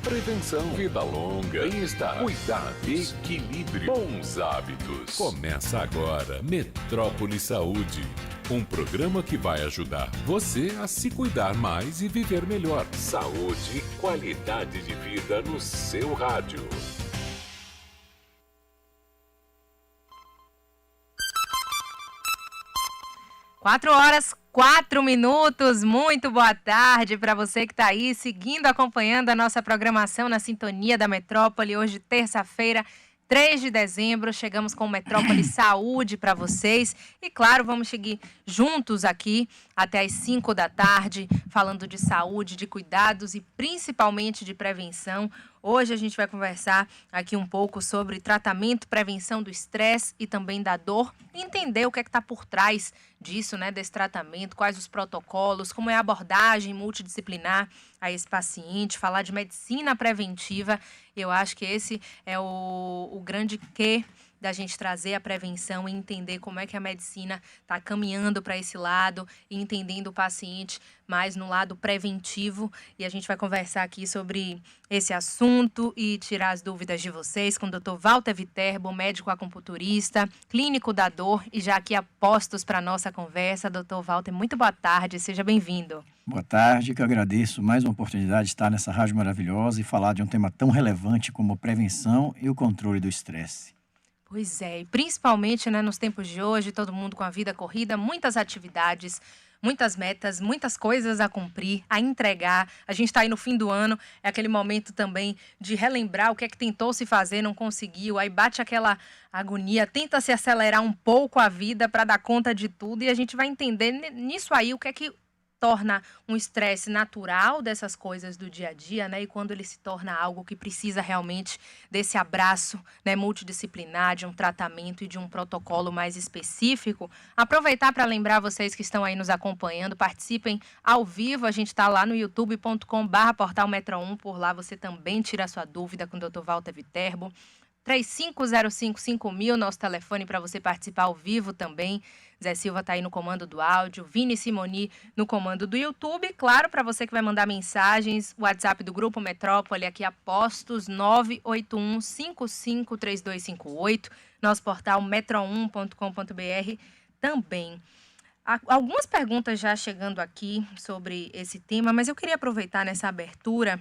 prevenção, vida longa, bem-estar, cuidados, equilíbrio, bons hábitos. Começa agora Metrópole Saúde, um programa que vai ajudar você a se cuidar mais e viver melhor. Saúde e qualidade de vida no seu rádio. 4h04. Muito boa tarde para você que está aí seguindo, acompanhando a nossa programação na sintonia da Metrópole. Hoje, terça-feira, 3 de dezembro, chegamos com o Metrópole Saúde para vocês. E claro, vamos seguir juntos aqui até as 5 da tarde, falando de saúde, de cuidados e principalmente de prevenção. Hoje a gente vai conversar aqui um pouco sobre tratamento, prevenção do estresse e também da dor. Entender o que é que está por trás disso, né, desse tratamento, quais os protocolos, como é a abordagem multidisciplinar a esse paciente, falar de medicina preventiva. Eu acho que esse é o grande quê da gente trazer a prevenção e entender como é que a medicina está caminhando para esse lado e entendendo o paciente mais no lado preventivo. E a gente vai conversar aqui sobre esse assunto e tirar as dúvidas de vocês com o Dr. Walter Viterbo, médico acupunturista, clínico da dor, e já aqui a postos para a nossa conversa. Dr. Walter, muito boa tarde, seja bem-vindo. Boa tarde, que eu agradeço mais uma oportunidade de estar nessa rádio maravilhosa e falar de um tema tão relevante como a prevenção e o controle do estresse. Pois é, e principalmente, né, nos tempos de hoje, todo mundo com a vida corrida, muitas atividades, muitas metas, muitas coisas a cumprir, a entregar. A gente está aí no fim do ano, é aquele momento também de relembrar o que é que tentou se fazer, não conseguiu, aí bate aquela agonia, tenta se acelerar um pouco a vida para dar conta de tudo, e a gente vai entender nisso aí o que é que torna um estresse natural dessas coisas do dia a dia, né? E quando ele se torna algo que precisa realmente desse abraço, né, multidisciplinar, de um tratamento e de um protocolo mais específico. Aproveitar para lembrar vocês que estão aí nos acompanhando, participem ao vivo. A gente está lá no youtube.com/portal Metro1. Por lá você também tira a sua dúvida com o Dr. Walter Viterbo. 35055000, nosso telefone para você participar ao vivo também. Zé Silva está aí no comando do áudio, Vini Simoni no comando do YouTube. Claro, para você que vai mandar mensagens, o WhatsApp do Grupo Metrópole, aqui a postos, 981553258. Nosso portal metro1.com.br também. Algumas perguntas já chegando aqui sobre esse tema, mas eu queria aproveitar nessa abertura,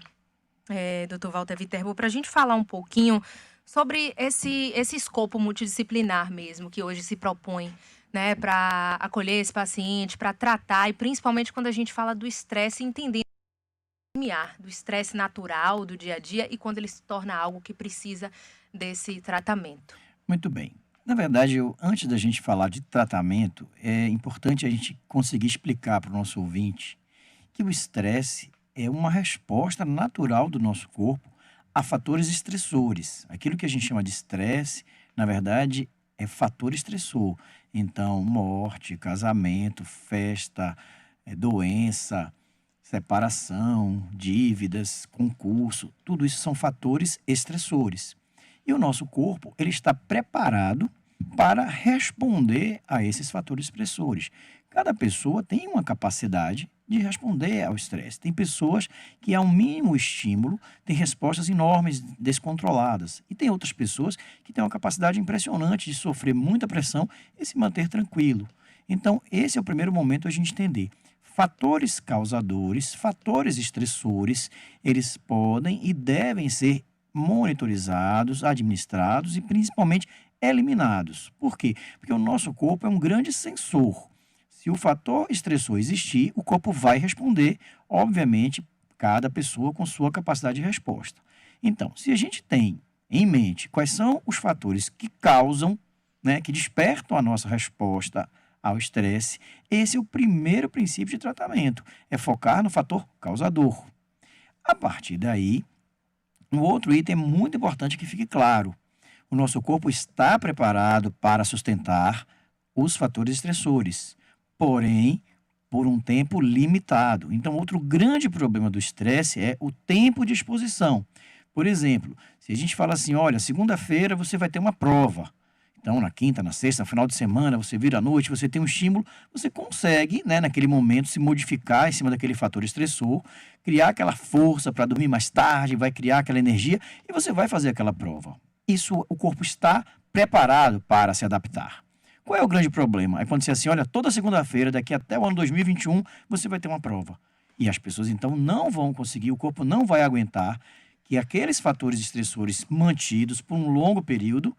Dr. Walter Viterbo, para a gente falar um pouquinho sobre esse escopo multidisciplinar mesmo, que hoje se propõe, né, para acolher esse paciente, para tratar, e principalmente quando a gente fala do estresse, entender do estresse natural do dia a dia e quando ele se torna algo que precisa desse tratamento. Muito bem. Na verdade, antes da gente falar de tratamento, é importante a gente conseguir explicar para o nosso ouvinte que o estresse é uma resposta natural do nosso corpo a fatores estressores. Aquilo que a gente chama de estresse, na verdade, é fator estressor. Então, morte, casamento, festa, doença, separação, dívidas, concurso, tudo isso são fatores estressores. E o nosso corpo, ele está preparado para responder a esses fatores estressores. Cada pessoa tem uma capacidade de responder ao estresse. Tem pessoas que, a um mínimo estímulo, têm respostas enormes, descontroladas. E tem outras pessoas que têm uma capacidade impressionante de sofrer muita pressão e se manter tranquilo. Então, esse é o primeiro momento a gente entender. Fatores causadores, fatores estressores, eles podem e devem ser monitorizados, administrados e, principalmente, eliminados. Por quê? Porque o nosso corpo é um grande sensor. Se o fator estressor existir, o corpo vai responder, obviamente, cada pessoa com sua capacidade de resposta. Então, se a gente tem em mente quais são os fatores que causam, né, que despertam a nossa resposta ao estresse, esse é o primeiro princípio de tratamento, é focar no fator causador. A partir daí, um outro item muito importante que fique claro: o nosso corpo está preparado para sustentar os fatores estressores, porém, por um tempo limitado. Então, outro grande problema do estresse é o tempo de exposição. Por exemplo, se a gente fala assim, olha, segunda-feira você vai ter uma prova. Então, Então, na quinta, na sexta, no final de semana, você vira à noite, você tem um estímulo, você consegue, né, naquele momento, se modificar em cima daquele fator estressor, criar aquela força para dormir mais tarde, vai criar aquela energia e você vai fazer aquela prova. Isso, o corpo está preparado para se adaptar. Qual é o grande problema? É quando você assim, olha, toda segunda-feira, daqui até o ano 2021, você vai ter uma prova. E as pessoas, então, não vão conseguir, o corpo não vai aguentar que aqueles fatores estressores mantidos por um longo período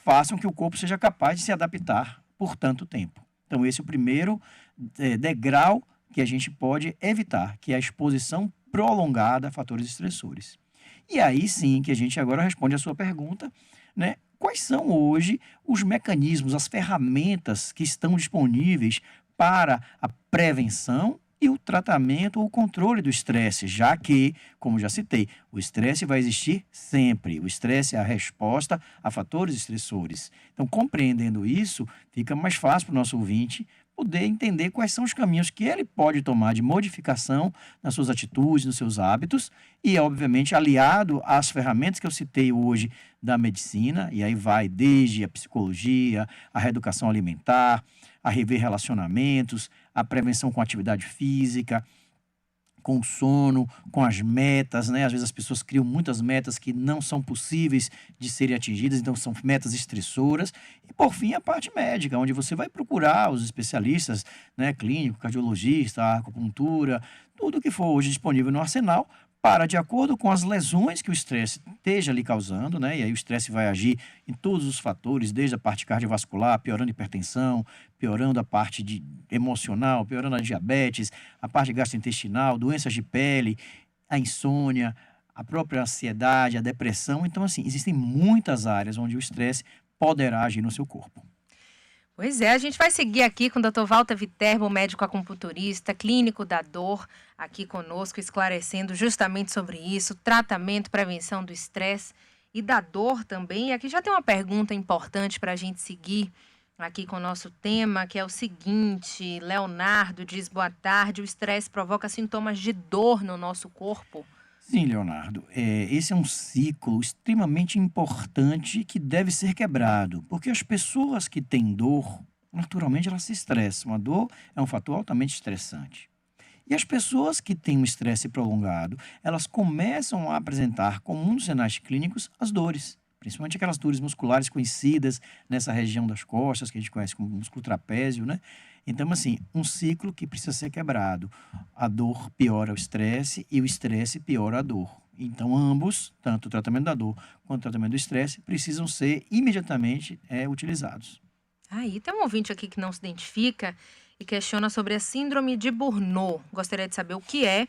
façam que o corpo seja capaz de se adaptar por tanto tempo. Então, esse é o primeiro degrau que a gente pode evitar, que é a exposição prolongada a fatores estressores. E aí sim que a gente agora responde a sua pergunta, né? Quais são hoje os mecanismos, as ferramentas que estão disponíveis para a prevenção e o tratamento ou controle do estresse, já que, como já citei, o estresse vai existir sempre. O estresse é a resposta a fatores estressores. Então, compreendendo isso, fica mais fácil para o nosso ouvinte poder entender quais são os caminhos que ele pode tomar de modificação nas suas atitudes, nos seus hábitos e, obviamente, aliado às ferramentas que eu citei hoje da medicina, e aí vai desde a psicologia, a reeducação alimentar, a rever relacionamentos, a prevenção com atividade física, com o sono, com as metas, né? Às vezes as pessoas criam muitas metas que não são possíveis de serem atingidas, então são metas estressoras. E, por fim, a parte médica, onde você vai procurar os especialistas, né? Clínico, cardiologista, acupuntura, tudo que for hoje disponível no arsenal, para, de acordo com as lesões que o estresse esteja lhe causando, né? E aí o estresse vai agir em todos os fatores, desde a parte cardiovascular, piorando a hipertensão, piorando a parte emocional, piorando a diabetes, a parte gastrointestinal, doenças de pele, a insônia, a própria ansiedade, a depressão. Então, assim, existem muitas áreas onde o estresse poderá agir no seu corpo. Pois é, a gente vai seguir aqui com o Dr. Walter Viterbo, médico acupunturista, clínico da dor, aqui conosco, esclarecendo justamente sobre isso, tratamento, prevenção do estresse e da dor também. E aqui já tem uma pergunta importante para a gente seguir aqui com o nosso tema, que é o seguinte: Leonardo diz, boa tarde, o estresse provoca sintomas de dor no nosso corpo? Sim, Leonardo, esse é um ciclo extremamente importante que deve ser quebrado, porque as pessoas que têm dor, naturalmente elas se estressam. A dor é um fator altamente estressante. E as pessoas que têm um estresse prolongado, elas começam a apresentar como um dos sinais clínicos as dores, principalmente aquelas dores musculares conhecidas nessa região das costas, que a gente conhece como músculo trapézio, né? Então, assim, um ciclo que precisa ser quebrado. A dor piora o estresse e o estresse piora a dor. Então, ambos, tanto o tratamento da dor quanto o tratamento do estresse, precisam ser imediatamente utilizados. Aí tem um ouvinte aqui que não se identifica e questiona sobre a síndrome de Burnout. Gostaria de saber o que é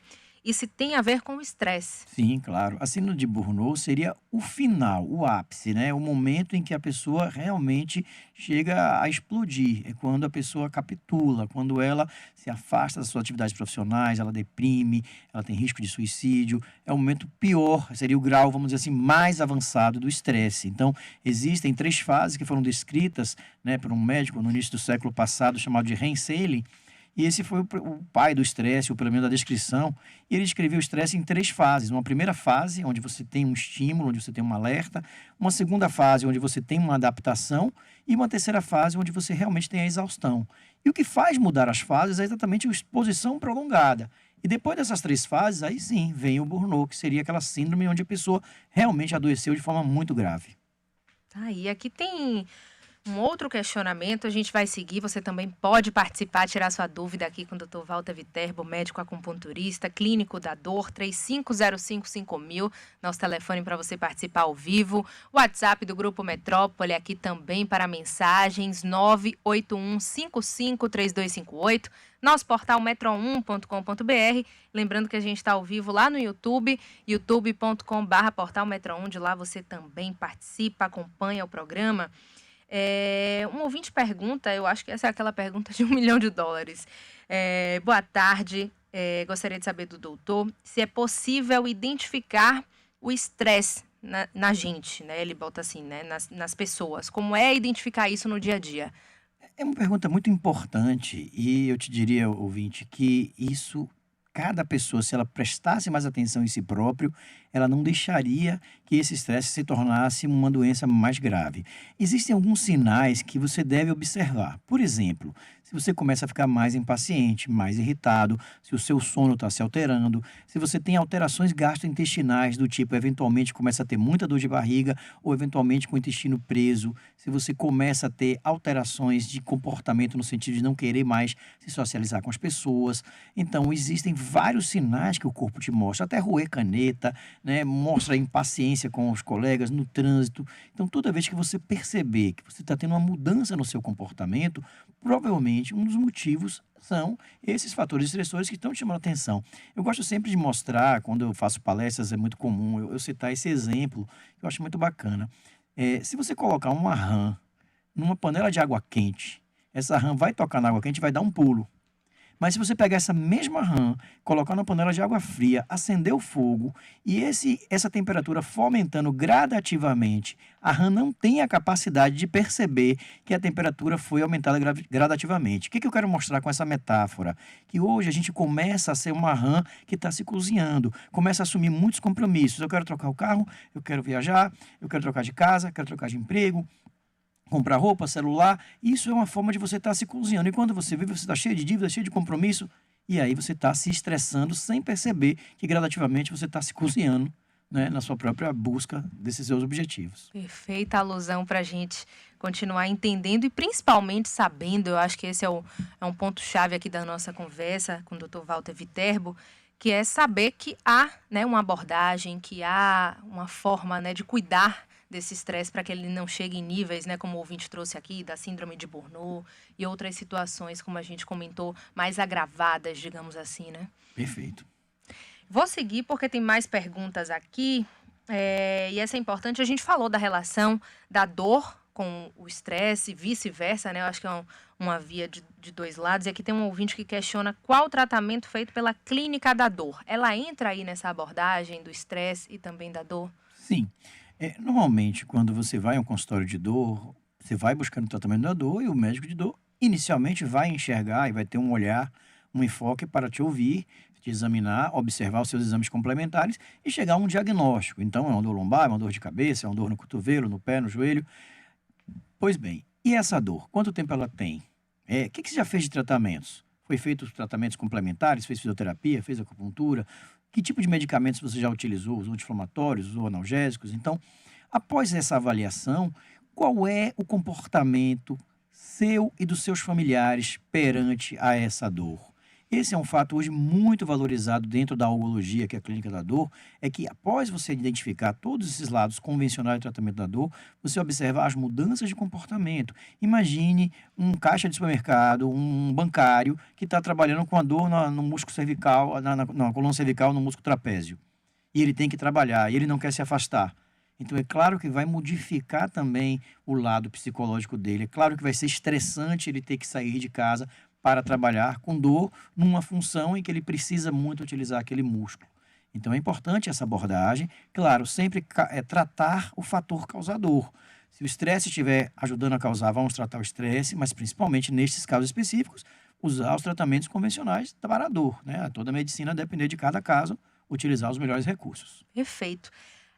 e se tem a ver com o estresse. Sim, claro. A síndrome de Burnout seria o final, o ápice, né? O momento em que a pessoa realmente chega a explodir. É quando a pessoa capitula, quando ela se afasta das suas atividades profissionais, ela deprime, ela tem risco de suicídio. É o momento pior, seria o grau, vamos dizer assim, mais avançado do estresse. Então, existem 3 fases que foram descritas, né, por um médico no início do século passado chamado de Henseyli. E esse foi o pai do estresse, ou pelo menos da descrição. E ele descreveu o estresse em 3 fases. Uma primeira fase, onde você tem um estímulo, onde você tem um alerta. Uma segunda fase, onde você tem uma adaptação. E uma terceira fase, onde você realmente tem a exaustão. E o que faz mudar as fases é exatamente a exposição prolongada. E depois dessas 3 fases, aí sim, vem o Burnout, que seria aquela síndrome onde a pessoa realmente adoeceu de forma muito grave. Tá, e aqui tem um outro questionamento, a gente vai seguir, você também pode participar, tirar sua dúvida aqui com o Dr. Walter Viterbo, médico acupunturista, clínico da dor, 35055000, nosso telefone para você participar ao vivo, WhatsApp do Grupo Metrópole aqui também para mensagens, 981553258, nosso portal metro1.com.br, lembrando que a gente está ao vivo lá no YouTube, youtube.com/portal metro1, de lá você também participa, acompanha o programa. Um ouvinte pergunta, eu acho que essa é aquela pergunta de $1 milhão. Boa tarde, gostaria de saber do doutor se é possível identificar o estresse na gente, né? Ele bota assim, né? Nas pessoas. Como é identificar isso no dia a dia? É uma pergunta muito importante e eu te diria, ouvinte, que isso, cada pessoa, se ela prestasse mais atenção em si próprio, ela não deixaria que esse estresse se tornasse uma doença mais grave. Existem alguns sinais que você deve observar. Por exemplo, se você começa a ficar mais impaciente, mais irritado, se o seu sono está se alterando, se você tem alterações gastrointestinais do tipo, eventualmente começa a ter muita dor de barriga ou eventualmente com o intestino preso, se você começa a ter alterações de comportamento no sentido de não querer mais se socializar com as pessoas. Então, existem vários sinais que o corpo te mostra, até roer caneta, né? Mostra impaciência com os colegas no trânsito. Então, toda vez que você perceber que você está tendo uma mudança no seu comportamento, provavelmente um dos motivos são esses fatores estressores que estão te chamando a atenção. Eu gosto sempre de mostrar, quando eu faço palestras, é muito comum eu citar esse exemplo, que eu acho muito bacana. Se você colocar uma rã numa panela de água quente, essa rã vai tocar na água quente e vai dar um pulo. Mas se você pegar essa mesma rã, colocar na panela de água fria, acender o fogo e essa temperatura for aumentando gradativamente, a rã não tem a capacidade de perceber que a temperatura foi aumentada gradativamente. O que eu quero mostrar com essa metáfora? Que hoje a gente começa a ser uma rã que está se cozinhando, começa a assumir muitos compromissos. Eu quero trocar o carro, eu quero viajar, eu quero trocar de casa, quero trocar de emprego, comprar roupa, celular. Isso é uma forma de você estar se cozinhando. E quando você vê, você está cheio de dívida, cheio de compromisso, e aí você está se estressando sem perceber que gradativamente você está se cozinhando, né, na sua própria busca desses seus objetivos. Perfeita alusão para a gente continuar entendendo e principalmente sabendo, eu acho que esse é um ponto-chave aqui da nossa conversa com o Dr. Walter Viterbo, que é saber que há, né, uma abordagem, que há uma forma, né, de cuidar desse estresse para que ele não chegue em níveis, né, como o ouvinte trouxe aqui, da síndrome de Burnout e outras situações, como a gente comentou, mais agravadas, digamos assim, né? Perfeito. Vou seguir porque tem mais perguntas aqui, e essa é importante. A gente falou da relação da dor com o estresse, vice-versa, né? Eu acho que é uma via de dois lados. E aqui tem um ouvinte que questiona qual o tratamento feito pela clínica da dor. Ela entra aí nessa abordagem do estresse e também da dor? Sim. Normalmente, quando você vai a um consultório de dor, você vai buscando o tratamento da dor e o médico de dor inicialmente vai enxergar e vai ter um olhar, um enfoque para te ouvir, te examinar, observar os seus exames complementares e chegar a um diagnóstico. Então, é uma dor lombar, é uma dor de cabeça, é uma dor no cotovelo, no pé, no joelho. Pois bem, e essa dor? Quanto tempo ela tem? O que você já fez de tratamentos? Foi feito os tratamentos complementares? Fez fisioterapia? Fez acupuntura? Que tipo de medicamentos você já utilizou? Usou anti-inflamatórios? Usou analgésicos? Então, após essa avaliação, qual é o comportamento seu e dos seus familiares perante a essa dor? Esse é um fato hoje muito valorizado dentro da algologia, que é a clínica da dor, é que após você identificar todos esses lados convencionais de tratamento da dor, você observa as mudanças de comportamento. Imagine um caixa de supermercado, um bancário que está trabalhando com a dor no músculo cervical, na coluna cervical, no músculo trapézio. E ele tem que trabalhar, e ele não quer se afastar. Então, é claro que vai modificar também o lado psicológico dele. É claro que vai ser estressante ele ter que sair de casa para trabalhar com dor numa função em que ele precisa muito utilizar aquele músculo. Então, é importante essa abordagem. Claro, sempre tratar o fator causador. Se o estresse estiver ajudando a causar, vamos tratar o estresse, mas principalmente nesses casos específicos, usar os tratamentos convencionais para a dor, né? Toda a medicina depender de cada caso, utilizar os melhores recursos. Perfeito.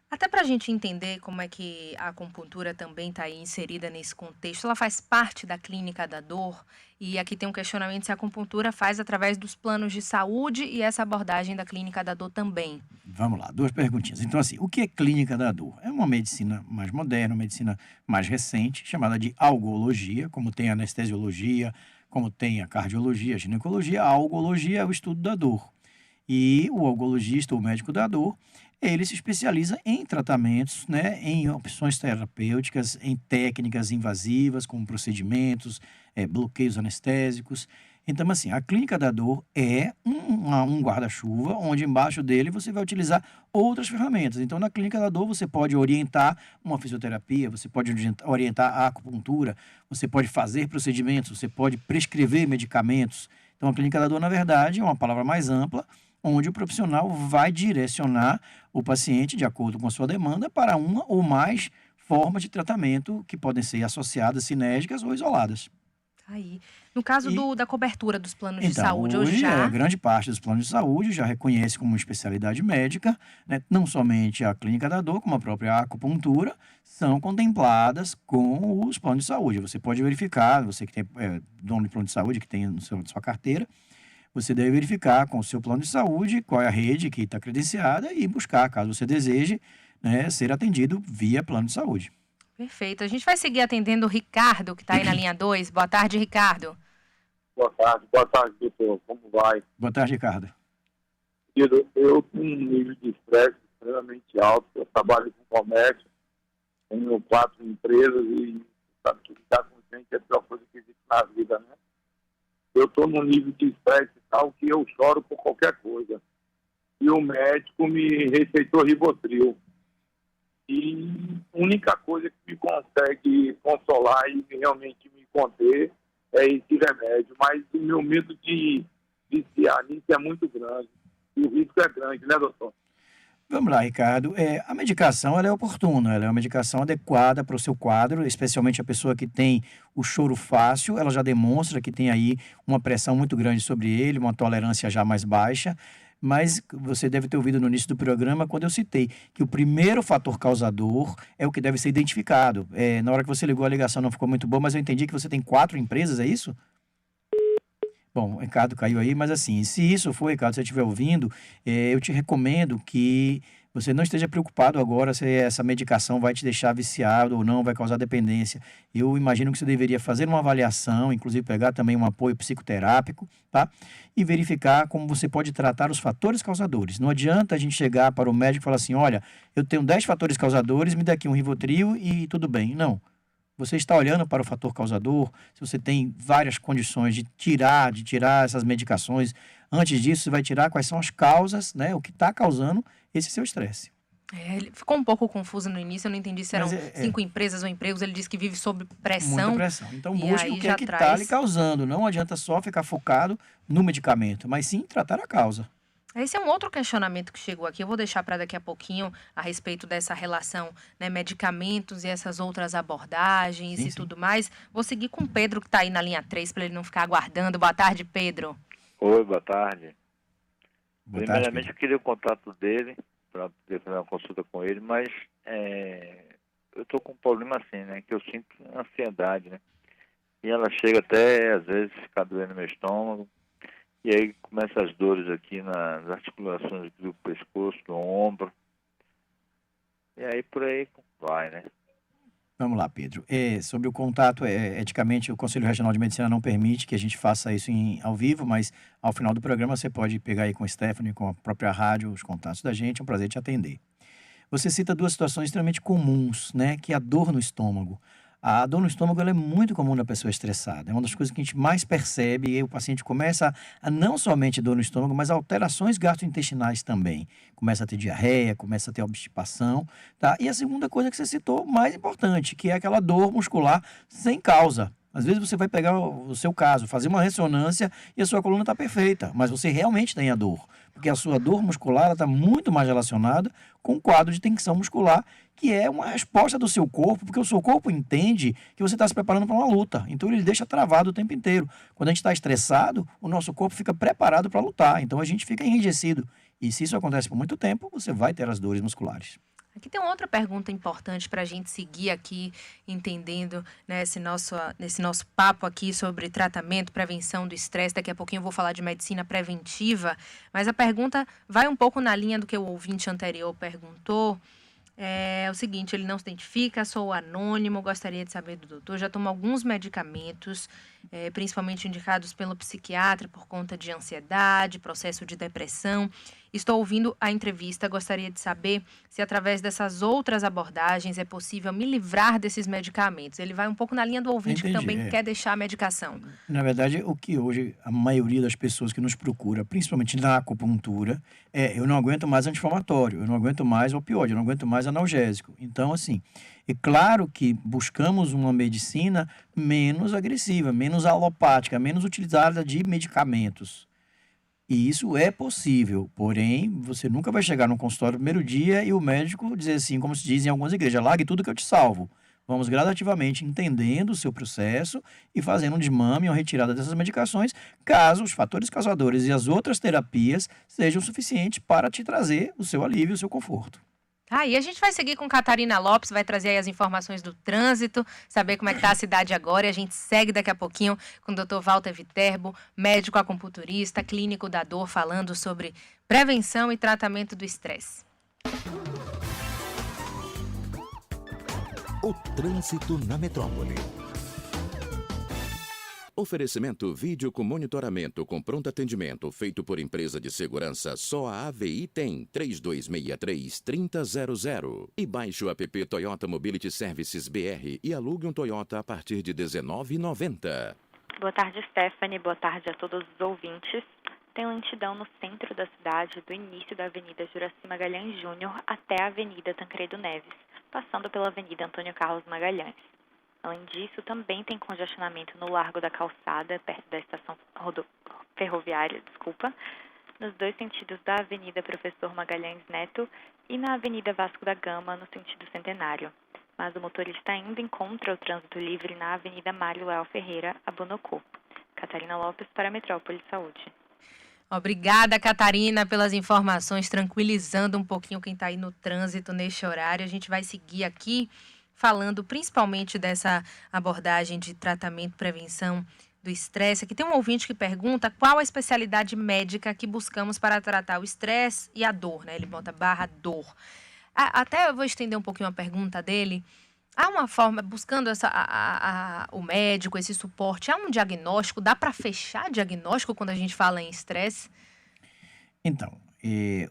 Até para a gente entender como é que a acupuntura também está aí inserida nesse contexto, ela faz parte da clínica da dor, e aqui tem um questionamento se a acupuntura faz através dos planos de saúde e essa abordagem da clínica da dor também. Vamos lá, 2 perguntinhas. Então, assim, o que é clínica da dor? É uma medicina mais moderna, uma medicina mais recente, chamada de algologia, como tem a anestesiologia, como tem a cardiologia, a ginecologia. A algologia é o estudo da dor. E o algologista, ou médico da dor, ele se especializa em tratamentos, né, em opções terapêuticas, em técnicas invasivas, como procedimentos, bloqueios anestésicos. Então, assim, a clínica da dor é um guarda-chuva, onde embaixo dele você vai utilizar outras ferramentas. Então, na clínica da dor, você pode orientar uma fisioterapia, você pode orientar a acupuntura, você pode fazer procedimentos, você pode prescrever medicamentos. Então, a clínica da dor, na verdade, é uma palavra mais ampla, onde o profissional vai direcionar o paciente, de acordo com a sua demanda, para uma ou mais formas de tratamento que podem ser associadas, sinérgicas ou isoladas. Aí. No caso E da cobertura dos planos de então, saúde, hoje hoje, já. grande parte dos planos de saúde já reconhece como especialidade médica, né, não somente a clínica da dor, como a própria acupuntura, são contempladas com os planos de saúde. Você pode verificar, você que tem dono de plano de saúde, que tem sua carteira, você deve verificar com o seu plano de saúde qual é a rede que está credenciada e buscar, caso você deseje, né, ser atendido via plano de saúde. Perfeito. A gente vai seguir atendendo o Ricardo, que está aí na linha 2. Boa tarde, Ricardo. Boa tarde, doutor. Como vai? Boa tarde, Ricardo. Querido, eu tenho um nível de estresse extremamente alto. Eu trabalho com comércio, tenho 4 empresas e sabe que lidar com gente é a pior coisa que existe na vida, né? Eu estou num nível de estresse tal que eu choro por qualquer coisa. E o médico me receitou Rivotril. E a única coisa que me consegue consolar e realmente me conter é esse remédio. Mas o meu medo de viciar nisso é muito grande. E o risco é grande, né, doutor? Vamos lá, Ricardo. A medicação ela é oportuna, ela é uma medicação adequada para o seu quadro, especialmente a pessoa que tem o choro fácil, ela já demonstra que tem aí uma pressão muito grande sobre ele, uma tolerância já mais baixa. Mas você deve ter ouvido no início do programa quando eu citei que o primeiro fator causador é o que deve ser identificado. Na hora que você ligou a ligação não ficou muito boa, mas eu entendi que você tem 4 empresas, é isso? Bom, o Ricardo caiu aí, mas assim, se isso for, Ricardo, se você estiver ouvindo, eu te recomendo que você não esteja preocupado agora se essa medicação vai te deixar viciado ou não, vai causar dependência. Eu imagino que você deveria fazer uma avaliação, inclusive pegar também um apoio psicoterápico, tá? E verificar como você pode tratar os fatores causadores. Não adianta a gente chegar para o médico e falar assim, olha, eu tenho 10 fatores causadores, me dá aqui um Rivotril e tudo bem. Não. Você está olhando para o fator causador, se você tem várias condições de tirar essas medicações. Antes disso, você vai tirar quais são as causas, né? O que está causando esse seu estresse. Ele ficou um pouco confuso no início, eu não entendi se eram Mas 5 empresas ou empregos. Ele disse que vive sob pressão. Muita pressão. Então E busque aí o que já é que está traz- lhe causando. Não adianta só ficar focado no medicamento, mas sim tratar a causa. Esse é um outro questionamento que chegou aqui. Eu vou deixar para daqui a pouquinho a respeito dessa relação, né, medicamentos e essas outras abordagens Sim, e sim. tudo mais. Vou seguir com o Pedro, que está aí na linha 3, para ele não ficar aguardando. Boa tarde, Pedro. Oi, boa tarde. Boa tarde, Primeiramente, eu queria o contato dele para poder fazer uma consulta com ele, mas eu estou com um problema assim, né? Que eu sinto ansiedade, né? E ela chega até, às vezes, ficar doendo no meu estômago. E aí começam as dores aqui nas articulações do pescoço, do ombro. E aí por aí vai, né? Vamos lá, Pedro. Sobre o contato, eticamente, o Conselho Regional de Medicina não permite que a gente faça isso ao vivo, mas ao final do programa você pode pegar aí com a Stephanie, com a própria rádio, os contatos da gente. É um prazer te atender. Você cita 2 situações extremamente comuns, né? Que é a dor no estômago. A dor no estômago ela é muito comum na pessoa estressada. É uma das coisas que a gente mais percebe e aí o paciente começa a não somente dor no estômago, mas alterações gastrointestinais também. Começa a ter diarreia, começa a ter obstipação, tá? E a segunda coisa que você citou, mais importante, que é aquela dor muscular sem causa. Às vezes você vai pegar o seu caso, fazer uma ressonância e a sua coluna está perfeita, mas você realmente tem a dor. Porque a sua dor muscular está muito mais relacionada com o quadro de tensão muscular, que é uma resposta do seu corpo, porque o seu corpo entende que você está se preparando para uma luta. Então ele deixa travado o tempo inteiro. Quando a gente está estressado, o nosso corpo fica preparado para lutar. Então a gente fica enrijecido. E se isso acontece por muito tempo, você vai ter as dores musculares. Aqui tem uma outra pergunta importante para a gente seguir aqui, entendendo, né, esse nosso papo aqui sobre tratamento, prevenção do estresse. Daqui a pouquinho eu vou falar de medicina preventiva, mas a pergunta vai um pouco na linha do que o ouvinte anterior perguntou. É o seguinte, ele não se identifica, sou anônimo, gostaria de saber do doutor, já tomo alguns medicamentos, principalmente indicados pelo psiquiatra por conta de ansiedade, processo de depressão. Estou ouvindo a entrevista, gostaria de saber se através dessas outras abordagens é possível me livrar desses medicamentos. Ele vai um pouco na linha do ouvinte que também quer deixar a medicação. Na verdade, o que hoje a maioria das pessoas que nos procura, principalmente na acupuntura, eu não aguento mais anti-inflamatório, eu não aguento mais opioide, eu não aguento mais analgésico. Então, assim, é claro que buscamos uma medicina menos agressiva, menos alopática, menos utilizada de medicamentos. E isso é possível, porém, você nunca vai chegar no consultório no primeiro dia e o médico dizer assim, como se diz em algumas igrejas, largue tudo que eu te salvo. Vamos gradativamente entendendo o seu processo e fazendo um desmame ou retirada dessas medicações, caso os fatores causadores e as outras terapias sejam suficientes para te trazer o seu alívio, o seu conforto. Tá, e a gente vai seguir com Catarina Lopes, vai trazer aí as informações do trânsito, saber como é que tá a cidade agora. E a gente segue daqui a pouquinho com o Dr. Walter Viterbo, médico acupunturista, clínico da dor, falando sobre prevenção e tratamento do estresse. O trânsito na metrópole. Oferecimento vídeo com monitoramento com pronto atendimento feito por empresa de segurança. Só a AVI tem 3263-3000. E baixe o app Toyota Mobility Services BR e alugue um Toyota a partir de R$19,90. Boa tarde, Stephanie. Boa tarde a todos os ouvintes. Tem lentidão no centro da cidade, do início da Avenida Juraci Magalhães Júnior até a Avenida Tancredo Neves, passando pela Avenida Antônio Carlos Magalhães. Além disso, também tem congestionamento no Largo da Calçada, perto da estação ferroviária, nos dois sentidos da Avenida Professor Magalhães Neto e na Avenida Vasco da Gama, no sentido Centenário. Mas o motorista ainda encontra o trânsito livre na Avenida Mário Leal Ferreira, a Bonocô. Catarina Lopes para a Metrópole Saúde. Obrigada, Catarina, pelas informações, tranquilizando um pouquinho quem está aí no trânsito neste horário. A gente vai seguir aqui falando principalmente dessa abordagem de tratamento e prevenção do estresse. Aqui tem um ouvinte que pergunta qual a especialidade médica que buscamos para tratar o estresse e a dor, né? Ele bota /dor. Até eu vou estender um pouquinho a pergunta dele. Há uma forma, buscando o médico, esse suporte, há um diagnóstico? Dá para fechar diagnóstico quando a gente fala em estresse? Então,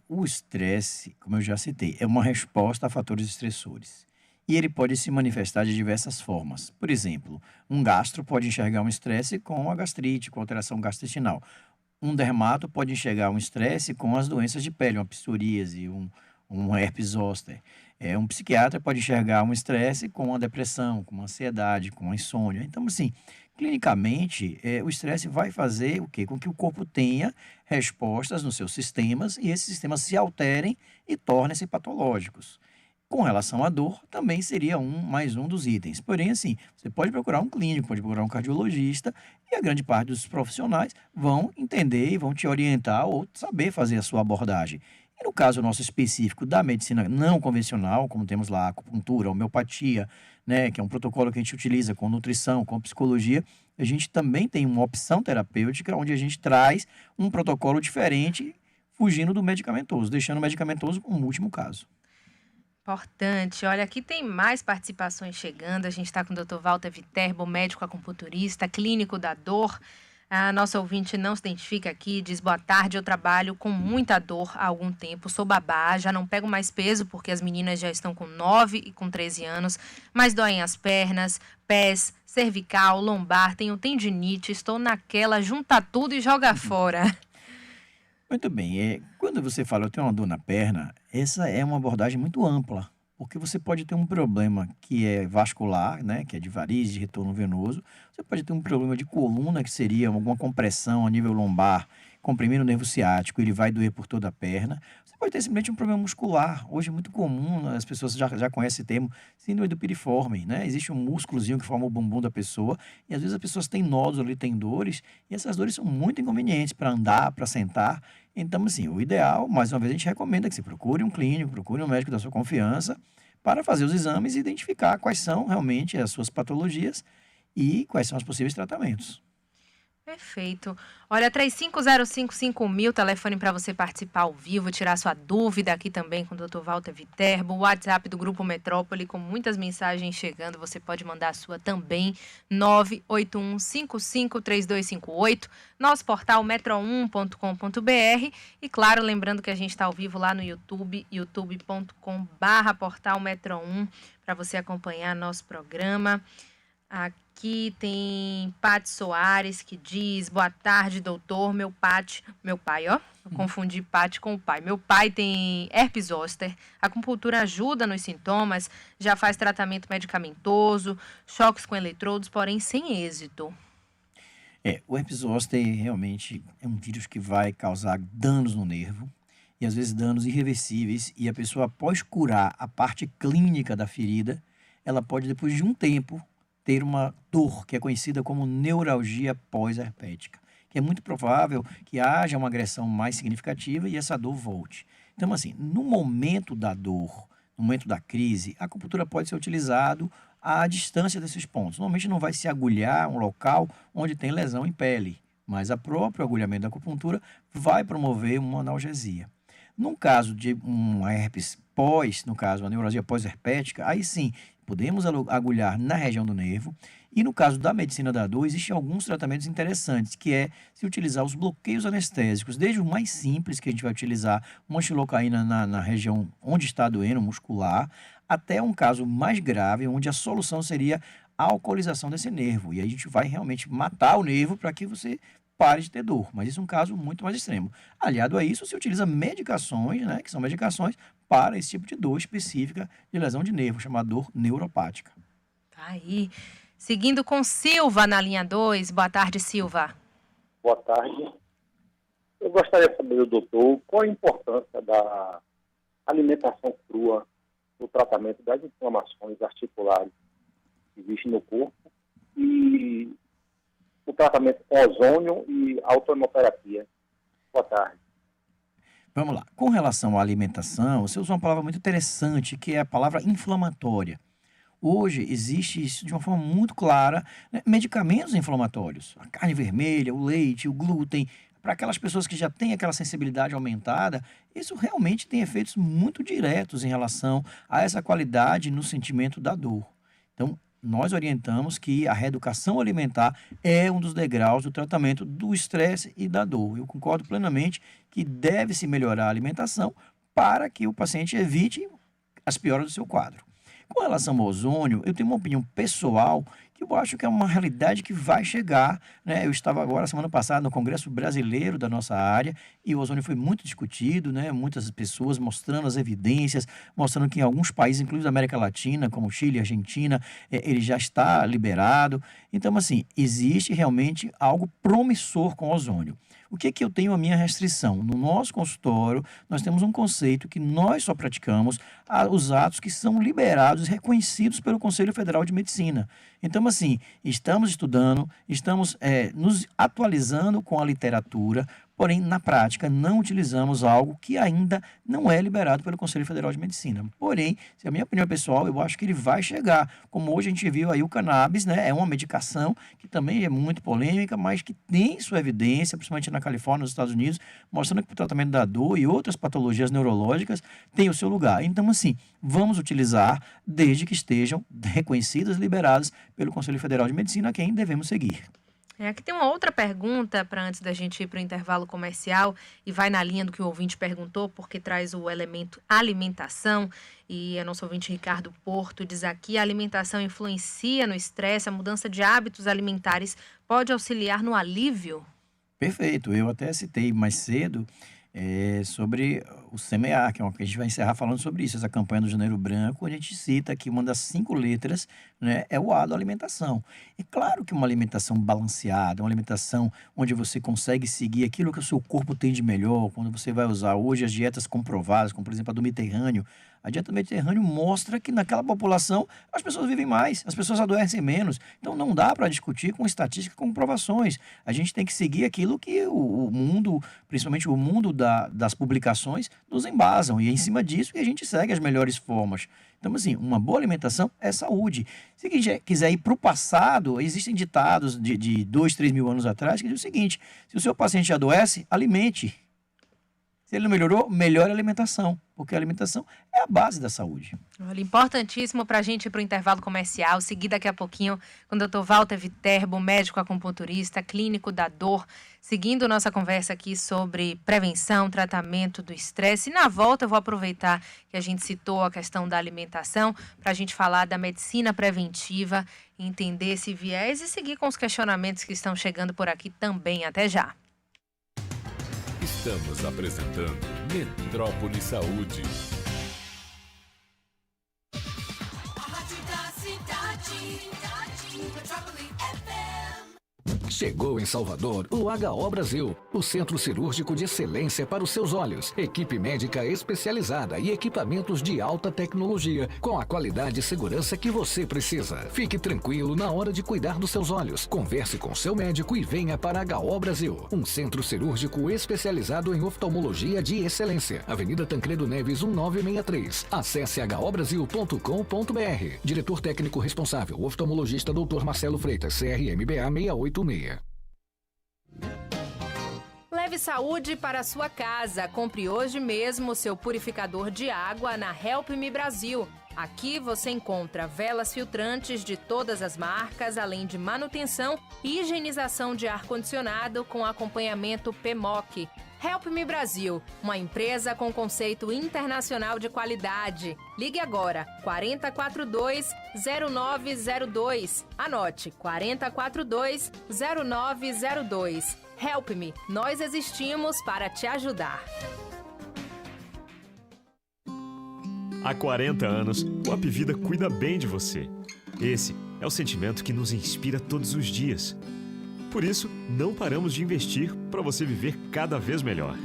o estresse, como eu já citei, é uma resposta a fatores estressores. E ele pode se manifestar de diversas formas. Por exemplo, um gastro pode enxergar um estresse com a gastrite, com alteração gastrointestinal. Um dermato pode enxergar um estresse com as doenças de pele, uma psoríase, um herpes zoster. Um psiquiatra pode enxergar um estresse com a depressão, com a ansiedade, com a insônia. Então, assim, clinicamente, o estresse vai fazer o quê? Com que o corpo tenha respostas nos seus sistemas e esses sistemas se alterem e tornem-se patológicos. Com relação à dor, também seria mais um dos itens. Porém, assim, você pode procurar um clínico, pode procurar um cardiologista e a grande parte dos profissionais vão entender e vão te orientar ou saber fazer a sua abordagem. E no caso nosso específico da medicina não convencional, como temos lá a acupuntura, a homeopatia, né, que é um protocolo que a gente utiliza com nutrição, com psicologia, a gente também tem uma opção terapêutica onde a gente traz um protocolo diferente, fugindo do medicamentoso, deixando o medicamentoso como último caso. Importante. Olha, aqui tem mais participações chegando. A gente está com o Dr. Walter Viterbo, médico acupunturista, clínico da dor. A nossa ouvinte não se identifica aqui, diz: boa tarde, eu trabalho com muita dor há algum tempo, sou babá, já não pego mais peso porque as meninas já estão com 9 e com 13 anos, mas doem as pernas, pés, cervical, lombar, tenho tendinite, estou naquela, junta tudo e joga fora. Muito bem, quando você fala eu tenho uma dor na perna, essa é uma abordagem muito ampla, porque você pode ter um problema que é vascular, né, que é de varizes, de retorno venoso, você pode ter um problema de coluna, que seria alguma compressão a nível lombar, comprimindo o nervo ciático, ele vai doer por toda a perna. Você pode ter simplesmente um problema muscular, hoje é muito comum, as pessoas já conhecem esse termo, síndrome do piriforme, né? Existe um músculozinho que forma o bumbum da pessoa, e às vezes as pessoas têm nódulos ali, têm dores, e essas dores são muito inconvenientes para andar, para sentar. Então, assim, o ideal, mais uma vez, a gente recomenda que você procure um clínico, procure um médico da sua confiança, para fazer os exames e identificar quais são realmente as suas patologias e quais são os possíveis tratamentos. Perfeito. Olha, 35055000, telefone para você participar ao vivo, tirar sua dúvida aqui também com o Dr. Walter Viterbo, o WhatsApp do Grupo Metrópole com muitas mensagens chegando, você pode mandar a sua também, 981553258, nosso portal metro1.com.br e, claro, lembrando que a gente está ao vivo lá no YouTube, youtube.com/portalmetro1, para você acompanhar nosso programa. Aqui tem Pati Soares que diz: boa tarde, doutor. Meu pai, ó. Eu confundi Pati com o pai. Meu pai tem herpes zoster. A acupuntura ajuda nos sintomas, já faz tratamento medicamentoso, choques com eletrodos, porém sem êxito. O herpes zoster realmente é um vírus que vai causar danos no nervo e às vezes danos irreversíveis, e a pessoa, após curar a parte clínica da ferida, ela pode, depois de um tempo, ter uma dor que é conhecida como neuralgia pós-herpética, que é muito provável que haja uma agressão mais significativa e essa dor volte. Então, assim, no momento da dor, no momento da crise, a acupuntura pode ser utilizado à distância desses pontos. Normalmente não vai se agulhar um local onde tem lesão em pele, mas o próprio agulhamento da acupuntura vai promover uma analgesia. No caso de um herpes no caso, a neuralgia pós-herpética, aí sim, podemos agulhar na região do nervo. E no caso da medicina da dor, existem alguns tratamentos interessantes, que é se utilizar os bloqueios anestésicos, desde o mais simples, que a gente vai utilizar uma xilocaína na região onde está doendo, muscular, até um caso mais grave, onde a solução seria a alcoolização desse nervo. E aí a gente vai realmente matar o nervo para que você pare de ter dor. Mas isso é um caso muito mais extremo. Aliado a isso, se utiliza medicações, né, que são medicações para esse tipo de dor específica de lesão de nervo, chamada dor neuropática. Tá aí. Seguindo com Silva na linha 2. Boa tarde, Silva. Boa tarde. Eu gostaria de saber do doutor qual a importância da alimentação crua no tratamento das inflamações articulares que existem no corpo e o tratamento com ozônio e autohemoterapia. Boa tarde. Vamos lá. Com relação à alimentação, você usou uma palavra muito interessante, que é a palavra inflamatória. Hoje existe isso de uma forma muito clara, né? Medicamentos inflamatórios, a carne vermelha, o leite, o glúten, para aquelas pessoas que já têm aquela sensibilidade aumentada, isso realmente tem efeitos muito diretos em relação a essa qualidade no sentimento da dor. Então, nós orientamos que a reeducação alimentar é um dos degraus do tratamento do estresse e da dor. Eu concordo plenamente que deve-se melhorar a alimentação para que o paciente evite as pioras do seu quadro. Com relação ao ozônio, eu tenho uma opinião pessoal que eu acho que é uma realidade que vai chegar, né? Eu estava agora, semana passada, no Congresso Brasileiro da nossa área, e o ozônio foi muito discutido, né? Muitas pessoas mostrando as evidências, mostrando que em alguns países, inclusive da América Latina, como Chile e Argentina, ele já está liberado. Então, assim, existe realmente algo promissor com o ozônio. O que eu tenho a minha restrição? No nosso consultório, nós temos um conceito que nós só praticamos os atos que são liberados e reconhecidos pelo Conselho Federal de Medicina. Então, assim, estamos estudando, estamos nos atualizando com a literatura, porém, na prática, não utilizamos algo que ainda não é liberado pelo Conselho Federal de Medicina. Porém, se a minha opinião pessoal, eu acho que ele vai chegar. Como hoje a gente viu aí o cannabis, né? É uma medicação que também é muito polêmica, mas que tem sua evidência, principalmente na Califórnia, nos Estados Unidos, mostrando que o tratamento da dor e outras patologias neurológicas tem o seu lugar. Então, assim, vamos utilizar desde que estejam reconhecidas, liberadas pelo Conselho Federal de Medicina, a quem devemos seguir. Aqui tem uma outra pergunta para antes da gente ir para o intervalo comercial e vai na linha do que o ouvinte perguntou, porque traz o elemento alimentação. E a nosso ouvinte Ricardo Porto diz aqui: a alimentação influencia no estresse, a mudança de hábitos alimentares pode auxiliar no alívio? Perfeito, eu até citei mais cedo sobre o semear, que é uma que a gente vai encerrar falando sobre isso, essa campanha do Janeiro Branco, a gente cita que uma das 5 letras, né, é o A da alimentação. É claro que uma alimentação balanceada, uma alimentação onde você consegue seguir aquilo que o seu corpo tem de melhor, quando você vai usar hoje as dietas comprovadas, como por exemplo a do Mediterrâneo. A dieta do Mediterrâneo mostra que naquela população as pessoas vivem mais, as pessoas adoecem menos. Então não dá para discutir com estatísticas e comprovações. A gente tem que seguir aquilo que o mundo, principalmente o mundo das publicações, nos embasam. E é em cima disso que a gente segue as melhores formas. Então, assim, uma boa alimentação é saúde. Se a gente quiser ir para o passado, existem ditados de 2, 3 mil anos atrás que dizem o seguinte: se o seu paciente adoece, alimente. Se ele não melhorou, melhore a alimentação, porque a alimentação é a base da saúde. Olha, importantíssimo para a gente ir para o intervalo comercial, seguir daqui a pouquinho com o Dr. Walter Viterbo, médico acupunturista, clínico da dor, seguindo nossa conversa aqui sobre prevenção, tratamento do estresse. E na volta eu vou aproveitar que a gente citou a questão da alimentação para a gente falar da medicina preventiva, entender esse viés e seguir com os questionamentos que estão chegando por aqui também. Até já. Estamos apresentando Metrópole Saúde. Chegou em Salvador o HO Brasil, o centro cirúrgico de excelência para os seus olhos. Equipe médica especializada e equipamentos de alta tecnologia, com a qualidade e segurança que você precisa. Fique tranquilo na hora de cuidar dos seus olhos. Converse com seu médico e venha para HO Brasil, um centro cirúrgico especializado em oftalmologia de excelência. Avenida Tancredo Neves 1963. Acesse hobrasil.com.br. Diretor técnico responsável, oftalmologista Dr. Marcelo Freitas, CRMBA 686. Leve saúde para a sua casa. Compre hoje mesmo seu purificador de água na Help Me Brasil. Aqui você encontra velas filtrantes de todas as marcas, além de manutenção e higienização de ar-condicionado com acompanhamento PMOC. Help Me Brasil, uma empresa com conceito internacional de qualidade. Ligue agora, 4042-0902. Anote, 4042-0902. Help Me, nós existimos para te ajudar. Há 40 anos, o Apvida cuida bem de você. Esse é o sentimento que nos inspira todos os dias. Por isso, não paramos de investir para você viver cada vez melhor.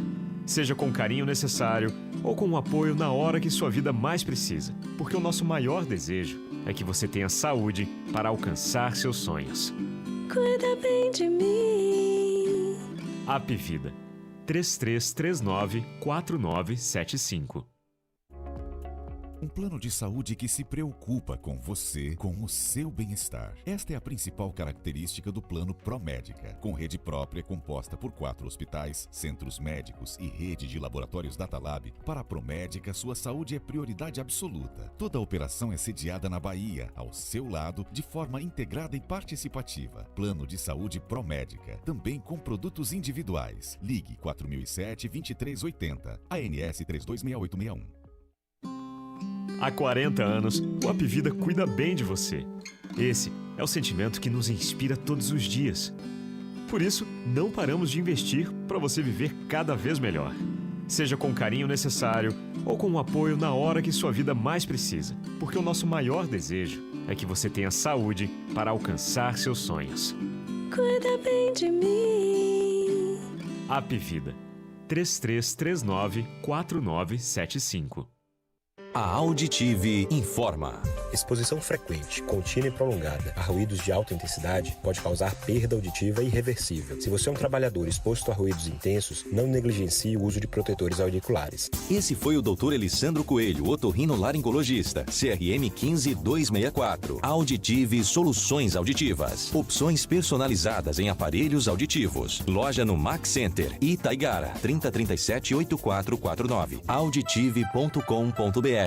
Seja com o carinho necessário ou com o apoio na hora que sua vida mais precisa. Porque o nosso maior desejo é que você tenha saúde para alcançar seus sonhos. Cuida bem de mim. Apvida 3339-4975. Um plano de saúde que se preocupa com você, com o seu bem-estar. Esta é a principal característica do Plano Promédica. Com rede própria composta por 4 hospitais, centros médicos e rede de laboratórios Datalab, para a Promédica, sua saúde é prioridade absoluta. Toda a operação é sediada na Bahia, ao seu lado, de forma integrada e participativa. Plano de Saúde Promédica, também com produtos individuais. Ligue 4007-2380, ANS 326861. Há 40 anos, o Apvida cuida bem de você. Esse é o sentimento que nos inspira todos os dias. Por isso, não paramos de investir para você viver cada vez melhor. Seja com o carinho necessário ou com o apoio na hora que sua vida mais precisa. Porque o nosso maior desejo é que você tenha saúde para alcançar seus sonhos. Cuida bem de mim. Apvida 3339-4975. A Auditive informa. Exposição frequente, contínua e prolongada a ruídos de alta intensidade pode causar perda auditiva irreversível. Se você é um trabalhador exposto a ruídos intensos, não negligencie o uso de protetores auriculares. Esse foi o Dr. Elisandro Coelho, otorrinolaringologista, CRM 15264. Auditive Soluções Auditivas. Opções personalizadas em aparelhos auditivos. Loja no Max Center, Itaigara, 3037-8449. auditive.com.br.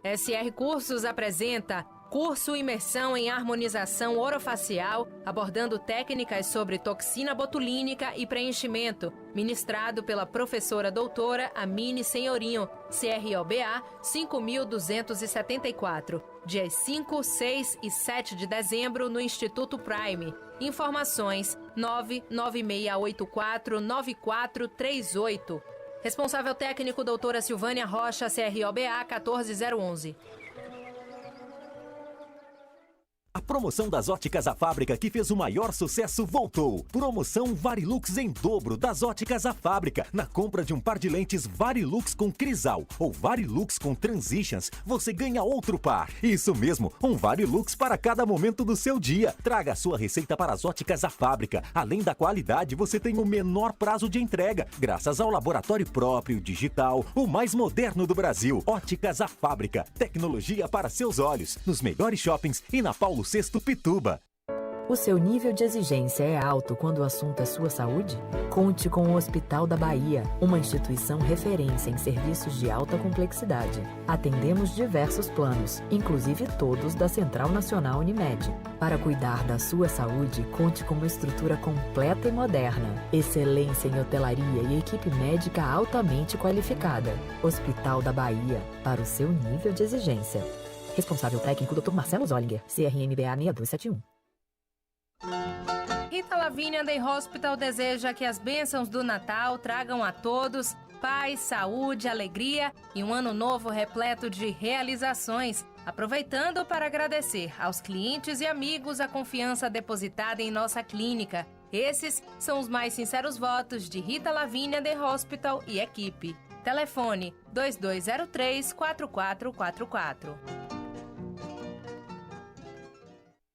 SR Cursos apresenta Curso Imersão em Harmonização Orofacial, abordando técnicas sobre toxina botulínica e preenchimento, ministrado pela professora doutora Amine Senhorinho, CROBA 5274, dias 5, 6 e 7 de dezembro no Instituto Prime. Informações 996849438. Responsável técnico, doutora Silvânia Rocha, CROBA 14011. A promoção das Óticas A Fábrica, que fez o maior sucesso, voltou. Promoção Varilux em dobro das Óticas A Fábrica. Na compra de um par de lentes Varilux com Crisal ou Varilux com Transitions, você ganha outro par. Isso mesmo, um Varilux para cada momento do seu dia. Traga a sua receita para as Óticas A Fábrica. Além da qualidade, você tem o menor prazo de entrega, graças ao laboratório próprio, digital, o mais moderno do Brasil. Óticas A Fábrica. Tecnologia para seus olhos. Nos melhores shoppings e na Paulo VI Pituba. O seu nível de exigência é alto quando o assunto é sua saúde? Conte com o Hospital da Bahia, uma instituição referência em serviços de alta complexidade. Atendemos diversos planos, inclusive todos da Central Nacional Unimed. Para cuidar da sua saúde, conte com uma estrutura completa e moderna, excelência em hotelaria e equipe médica altamente qualificada. Hospital da Bahia, para o seu nível de exigência. Responsável técnico Dr. Marcelo Zollinger, CRMBA 6271. Rita Lavínia Day Hospital deseja que as bênçãos do Natal tragam a todos paz, saúde, alegria e um ano novo repleto de realizações. Aproveitando para agradecer aos clientes e amigos a confiança depositada em nossa clínica. Esses são os mais sinceros votos de Rita Lavínia The Hospital e equipe. Telefone 2203-4444.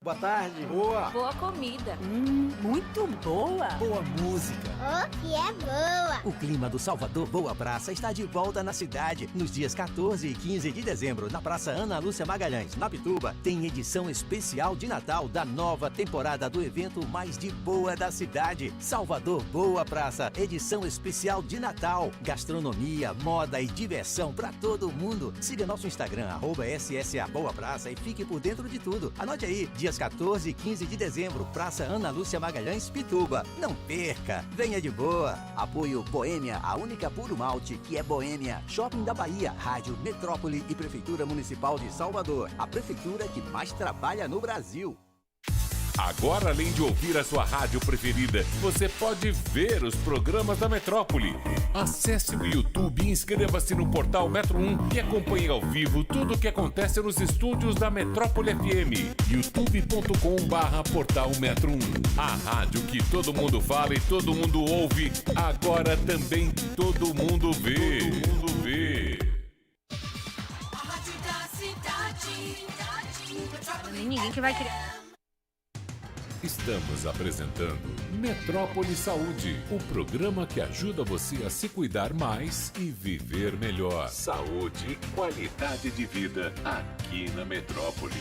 Boa tarde. Boa. Boa comida. Muito boa. Boa música. Oh, que é boa. O clima do Salvador Boa Praça está de volta na cidade. Nos dias 14 e 15 de dezembro, na Praça Ana Lúcia Magalhães, na Pituba, tem edição especial de Natal da nova temporada do evento mais de boa da cidade. Salvador Boa Praça, edição especial de Natal. Gastronomia, moda e diversão para todo mundo. Siga nosso Instagram, @SSA Boa Praça, e fique por dentro de tudo. Anote aí, dias 14 e 15 de dezembro, Praça Ana Lúcia Magalhães, Pituba. Não perca, venha de boa. Apoio Boêmia, a única puro malte que é boêmia. Shopping da Bahia, Rádio Metrópole e Prefeitura Municipal de Salvador. A prefeitura que mais trabalha no Brasil. Agora, além de ouvir a sua rádio preferida, você pode ver os programas da Metrópole. Acesse o YouTube e inscreva-se no portal Metro 1 e acompanhe ao vivo tudo o que acontece nos estúdios da Metrópole FM. youtube.com/portal Metro 1. A rádio que todo mundo fala e todo mundo ouve, agora também todo mundo vê. Todo mundo vê. A rádio da cidade. Ninguém que vai criar. Estamos apresentando Metrópole Saúde, o programa que ajuda você a se cuidar mais e viver melhor. Saúde e qualidade de vida aqui na Metrópole.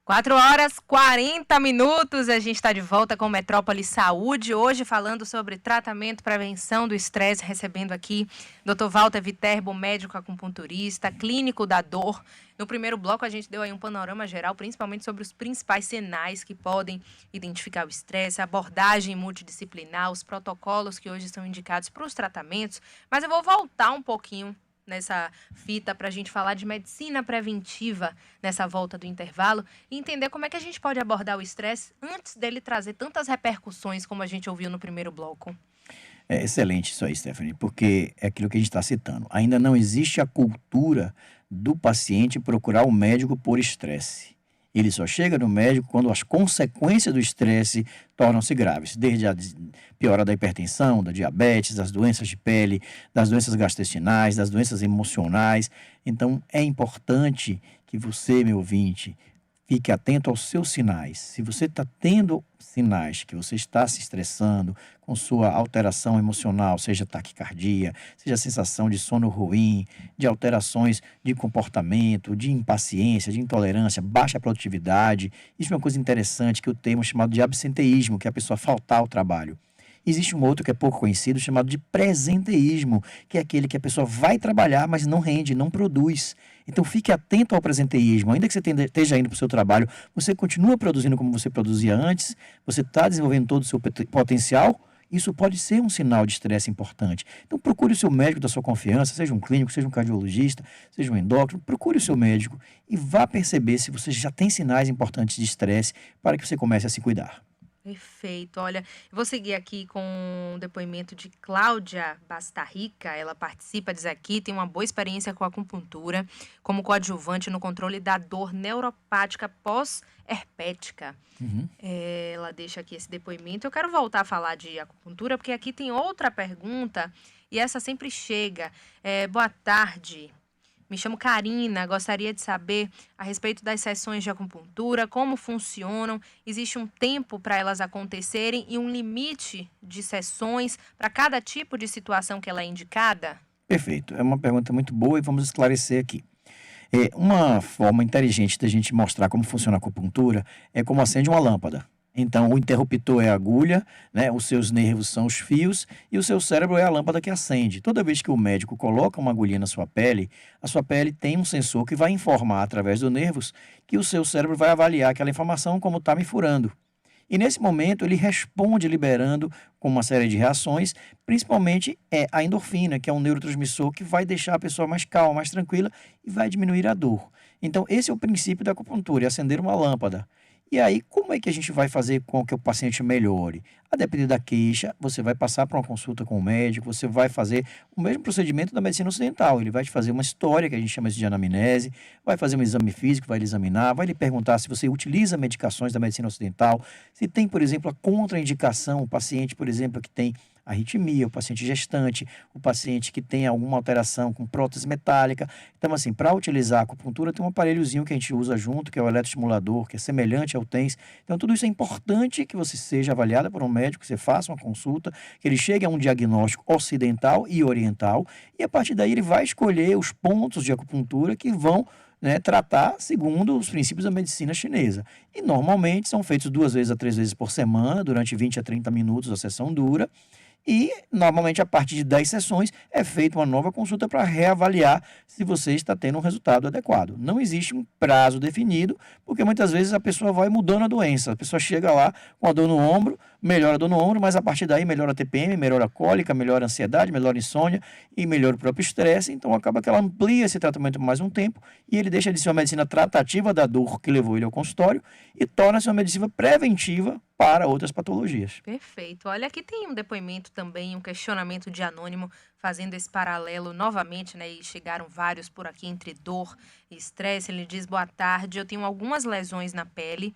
4h40, a gente está de volta com Metrópole Saúde, hoje falando sobre tratamento e prevenção do estresse, recebendo aqui Dr. Walter Viterbo, médico acupunturista, clínico da dor. No primeiro bloco a gente deu aí um panorama geral, principalmente sobre os principais sinais que podem identificar o estresse, a abordagem multidisciplinar, os protocolos que hoje são indicados para os tratamentos, mas eu vou voltar um pouquinho nessa fita para a gente falar de medicina preventiva nessa volta do intervalo e entender como é que a gente pode abordar o estresse antes dele trazer tantas repercussões como a gente ouviu no primeiro bloco. É excelente isso aí, Stephanie, porque é aquilo que a gente está citando. Ainda não existe a cultura do paciente procurar o médico por estresse. Ele só chega no médico quando as consequências do estresse tornam-se graves, desde a piora da hipertensão, da diabetes, das doenças de pele, das doenças gastrointestinais, das doenças emocionais. Então, é importante que você, meu ouvinte, fique atento aos seus sinais. Se você está tendo sinais que você está se estressando com sua alteração emocional, seja taquicardia, seja sensação de sono ruim, de alterações de comportamento, de impaciência, de intolerância, baixa produtividade, isso é uma coisa interessante que o termo chamado de absenteísmo, que é a pessoa faltar ao trabalho. Existe um outro que é pouco conhecido, chamado de presenteísmo, que é aquele que a pessoa vai trabalhar, mas não rende, não produz. Então fique atento ao presenteísmo. Ainda que você esteja indo para o seu trabalho, você continua produzindo como você produzia antes, você está desenvolvendo todo o seu potencial, isso pode ser um sinal de estresse importante. Então procure o seu médico da sua confiança, seja um clínico, seja um cardiologista, seja um endócrino, procure o seu médico e vá perceber se você já tem sinais importantes de estresse para que você comece a se cuidar. Perfeito. Olha, eu vou seguir aqui com o depoimento de Cláudia Bastarrica. Ela participa, diz aqui, tem uma boa experiência com a acupuntura como coadjuvante no controle da dor neuropática pós-herpética. Ela deixa aqui esse depoimento. Eu quero voltar a falar de acupuntura, porque aqui tem outra pergunta e essa sempre chega. Boa tarde. Me chamo Karina, gostaria de saber a respeito das sessões de acupuntura, como funcionam, existe um tempo para elas acontecerem e um limite de sessões para cada tipo de situação que ela é indicada? Perfeito, é uma pergunta muito boa e vamos esclarecer aqui. Uma forma inteligente da gente mostrar como funciona a acupuntura é como acende uma lâmpada. Então, o interruptor é a agulha, né? Os seus nervos são os fios e o seu cérebro é a lâmpada que acende. Toda vez que o médico coloca uma agulhinha na sua pele, a sua pele tem um sensor que vai informar através dos nervos que o seu cérebro vai avaliar aquela informação como está me furando. E nesse momento ele responde liberando com uma série de reações, principalmente a endorfina, que é um neurotransmissor que vai deixar a pessoa mais calma, mais tranquila e vai diminuir a dor. Então, esse é o princípio da acupuntura, é acender uma lâmpada. E aí, como é que a gente vai fazer com que o paciente melhore? A depender da queixa, você vai passar para uma consulta com o médico, você vai fazer o mesmo procedimento da medicina ocidental. Ele vai te fazer uma história, que a gente chama isso de anamnese, vai fazer um exame físico, vai lhe examinar, vai lhe perguntar se você utiliza medicações da medicina ocidental, se tem, por exemplo, a contraindicação, o paciente, por exemplo, que tem arritmia, o paciente gestante, o paciente que tem alguma alteração com prótese metálica. Então, assim, para utilizar a acupuntura, tem um aparelhozinho que a gente usa junto, que é o eletroestimulador, que é semelhante ao TENS. Então, tudo isso é importante que você seja avaliada por um médico, que você faça uma consulta, que ele chegue a um diagnóstico ocidental e oriental, e a partir daí ele vai escolher os pontos de acupuntura que vão tratar segundo os princípios da medicina chinesa. E normalmente são feitos 2 vezes a 3 vezes por semana, durante 20 a 30 minutos a sessão dura. E, normalmente, a partir de 10 sessões, é feita uma nova consulta para reavaliar se você está tendo um resultado adequado. Não existe um prazo definido, porque muitas vezes a pessoa vai mudando a doença. A pessoa chega lá com a dor no ombro, melhora a dor no ombro, mas a partir daí melhora a TPM, melhora a cólica, melhora a ansiedade, melhora a insônia e melhora o próprio estresse. Então, acaba que ela amplia esse tratamento por mais um tempo e ele deixa de ser uma medicina tratativa da dor que levou ele ao consultório e torna-se uma medicina preventiva para outras patologias. Perfeito. Olha, aqui tem um depoimento também, um questionamento de anônimo, fazendo esse paralelo novamente, né? E chegaram vários por aqui entre dor e estresse. Ele diz: boa tarde, eu tenho algumas lesões na pele,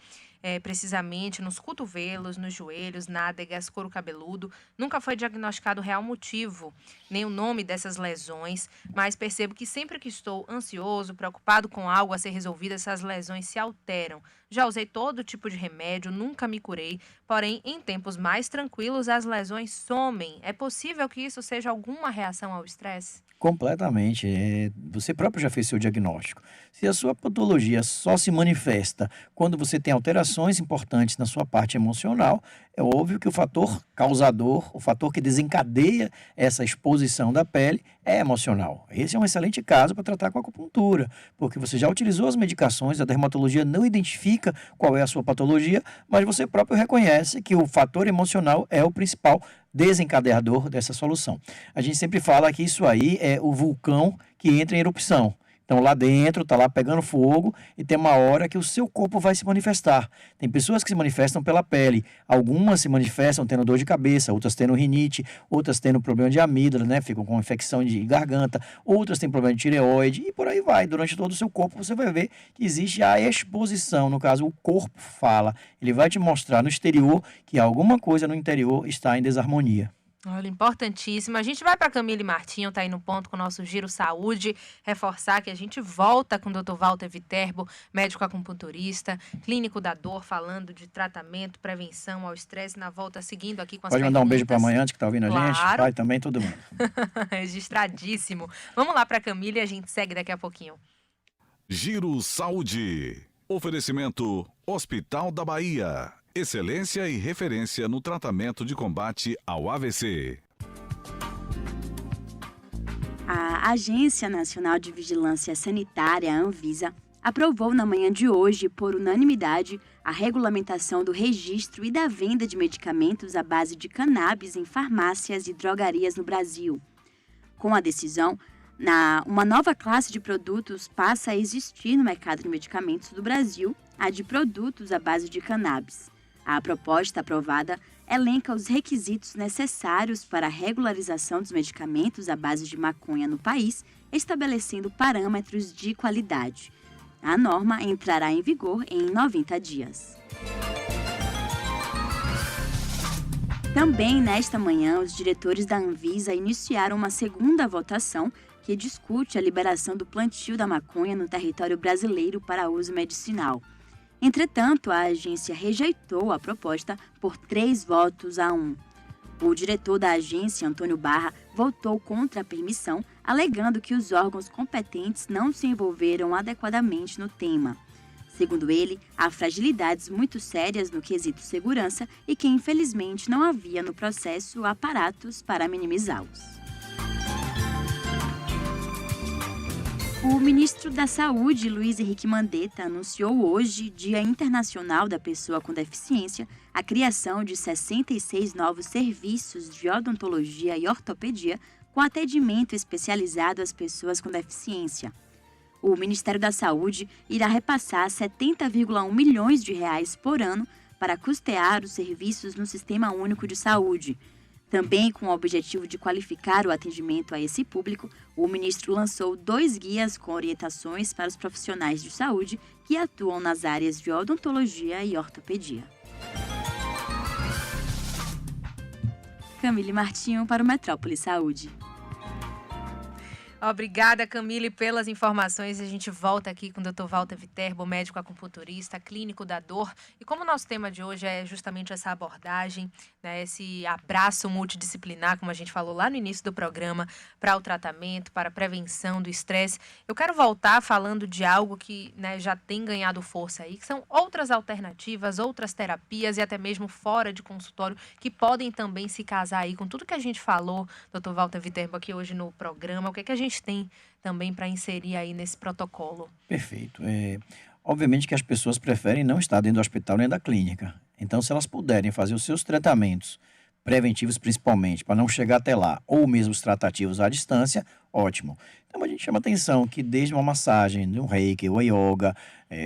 precisamente nos cotovelos, nos joelhos, nádegas, couro cabeludo. Nunca foi diagnosticado o real motivo, nem o nome dessas lesões, mas percebo que sempre que estou ansioso, preocupado com algo a ser resolvido, essas lesões se alteram. Já usei todo tipo de remédio, nunca me curei, porém, em tempos mais tranquilos, as lesões somem. É possível que isso seja alguma reação ao estresse? Completamente. Você próprio já fez seu diagnóstico. Se a sua patologia só se manifesta quando você tem alterações importantes na sua parte emocional, é óbvio que o fator causador, o fator que desencadeia essa exposição da pele é emocional. Esse é um excelente caso para tratar com a acupuntura, porque você já utilizou as medicações, a dermatologia não identifica qual é a sua patologia, mas você próprio reconhece que o fator emocional é o principal desencadeador dessa solução. A gente sempre fala que isso aí é o vulcão que entra em erupção. Então, lá dentro, está lá pegando fogo e tem uma hora que o seu corpo vai se manifestar. Tem pessoas que se manifestam pela pele. Algumas se manifestam tendo dor de cabeça, outras tendo rinite, outras tendo problema de amígdala, né? Ficam com infecção de garganta, outras têm problema de tireoide e por aí vai. Durante todo o seu corpo você vai ver que existe a exposição. No caso, o corpo fala. Ele vai te mostrar no exterior que alguma coisa no interior está em desarmonia. Olha, importantíssimo. A gente vai para Camille Martinho, tá aí no ponto com o nosso Giro Saúde. Reforçar que a gente volta com o Dr. Walter Viterbo, médico acupunturista, clínico da dor, falando de tratamento, prevenção ao estresse. Na volta, seguindo aqui com as Pode mandar um beijo para amanhã, que tá ouvindo a gente. Claro. Pai também, todo mundo. Registradíssimo. Vamos lá para Camille e a gente segue daqui a pouquinho. Giro Saúde. Oferecimento Hospital da Bahia. Excelência e referência no tratamento de combate ao AVC. A Agência Nacional de Vigilância Sanitária, a Anvisa, aprovou na manhã de hoje, por unanimidade, a regulamentação do registro e da venda de medicamentos à base de cannabis em farmácias e drogarias no Brasil. Com a decisão, uma nova classe de produtos passa a existir no mercado de medicamentos do Brasil, a de produtos à base de cannabis. A proposta aprovada elenca os requisitos necessários para a regularização dos medicamentos à base de maconha no país, estabelecendo parâmetros de qualidade. A norma entrará em vigor em 90 dias. Também nesta manhã, os diretores da Anvisa iniciaram uma segunda votação que discute a liberação do plantio da maconha no território brasileiro para uso medicinal. Entretanto, a agência rejeitou a proposta por 3-1. O diretor da agência, Antônio Barra, votou contra a permissão, alegando que os órgãos competentes não se envolveram adequadamente no tema. Segundo ele, há fragilidades muito sérias no quesito segurança e que, infelizmente, não havia no processo aparatos para minimizá-los. O ministro da Saúde, Luiz Henrique Mandetta, anunciou hoje, Dia Internacional da Pessoa com Deficiência, a criação de 66 novos serviços de odontologia e ortopedia com atendimento especializado às pessoas com deficiência. O Ministério da Saúde irá repassar 70,1 milhões de reais por ano para custear os serviços no Sistema Único de Saúde. Também com o objetivo de qualificar o atendimento a esse público, o ministro lançou 2 guias com orientações para os profissionais de saúde que atuam nas áreas de odontologia e ortopedia. Camille Martinho para o Metrópole Saúde. Obrigada, Camille, pelas informações. A gente volta aqui com o Dr. Walter Viterbo, médico acupunturista, clínico da dor. E como o nosso tema de hoje é justamente essa abordagem, né, esse abraço multidisciplinar, como a gente falou lá no início do programa, para o tratamento, para a prevenção do estresse, eu quero voltar falando de algo que, né, já tem ganhado força aí, que são outras alternativas, outras terapias e até mesmo fora de consultório, que podem também se casar aí com tudo que a gente falou, Dr. Walter Viterbo, aqui hoje no programa. O que é que a gente tem também para inserir aí nesse protocolo? Perfeito. Obviamente que as pessoas preferem não estar dentro do hospital nem da clínica. Então, se elas puderem fazer os seus tratamentos preventivos principalmente, para não chegar até lá, ou mesmo os tratativos à distância, ótimo. Então, a gente chama atenção que desde uma massagem, um reiki, o yoga,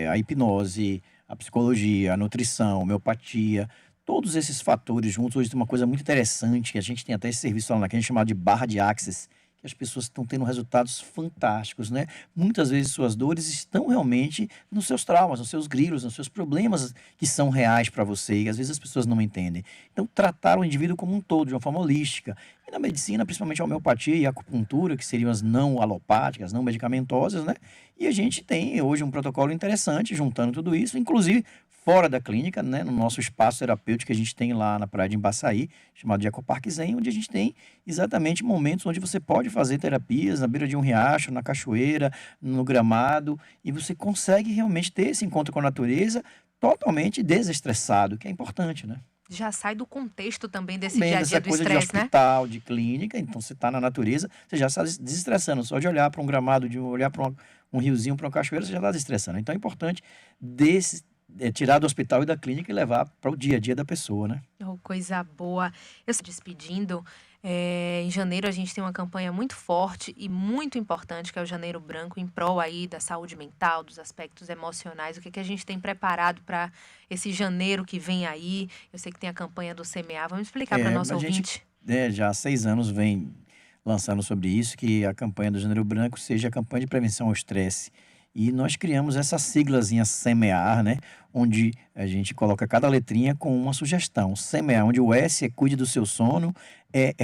a hipnose, a psicologia, a nutrição, a homeopatia, todos esses fatores juntos, hoje tem uma coisa muito interessante, que a gente tem até esse serviço lá na que a gente chama de barra de Access, que as pessoas estão tendo resultados fantásticos, né? Muitas vezes suas dores estão realmente nos seus traumas, nos seus grilos, nos seus problemas que são reais para você e às vezes as pessoas não entendem. Então, tratar o indivíduo como um todo, de uma forma holística. E na medicina, principalmente a homeopatia e a acupuntura, que seriam as não alopáticas, não medicamentosas, né? E a gente tem hoje um protocolo interessante, juntando tudo isso, inclusive fora da clínica, né, no nosso espaço terapêutico que a gente tem lá na praia de Embaçaí, chamado de Ecoparque Zen, onde a gente tem exatamente momentos onde você pode fazer terapias na beira de um riacho, na cachoeira, no gramado, e você consegue realmente ter esse encontro com a natureza totalmente desestressado, que é importante, né? Já sai do contexto também desse Também dia a dia dessa do coisa de estresse, né? hospital, de clínica, então você está na natureza, você já está desestressando, só de olhar para um gramado, de olhar para um riozinho, para uma cachoeira, você já está desestressando. Então é importante tirar do hospital e da clínica e levar para o dia a dia da pessoa, né? Oh, coisa boa. Eu estou despedindo. Em janeiro a gente tem uma campanha muito forte e muito importante, que é o Janeiro Branco, em prol aí da saúde mental, dos aspectos emocionais. O que a gente tem preparado para esse janeiro que vem aí? Eu sei que tem a campanha do CMA. Vamos explicar para o nosso ouvinte. Já há 6 anos vem lançando sobre isso, que a campanha do Janeiro Branco seja a campanha de prevenção ao estresse. E nós criamos essa siglazinha SEMEAR, né? Onde a gente coloca cada letrinha com uma sugestão. SEMEAR, onde o S é cuide do seu sono,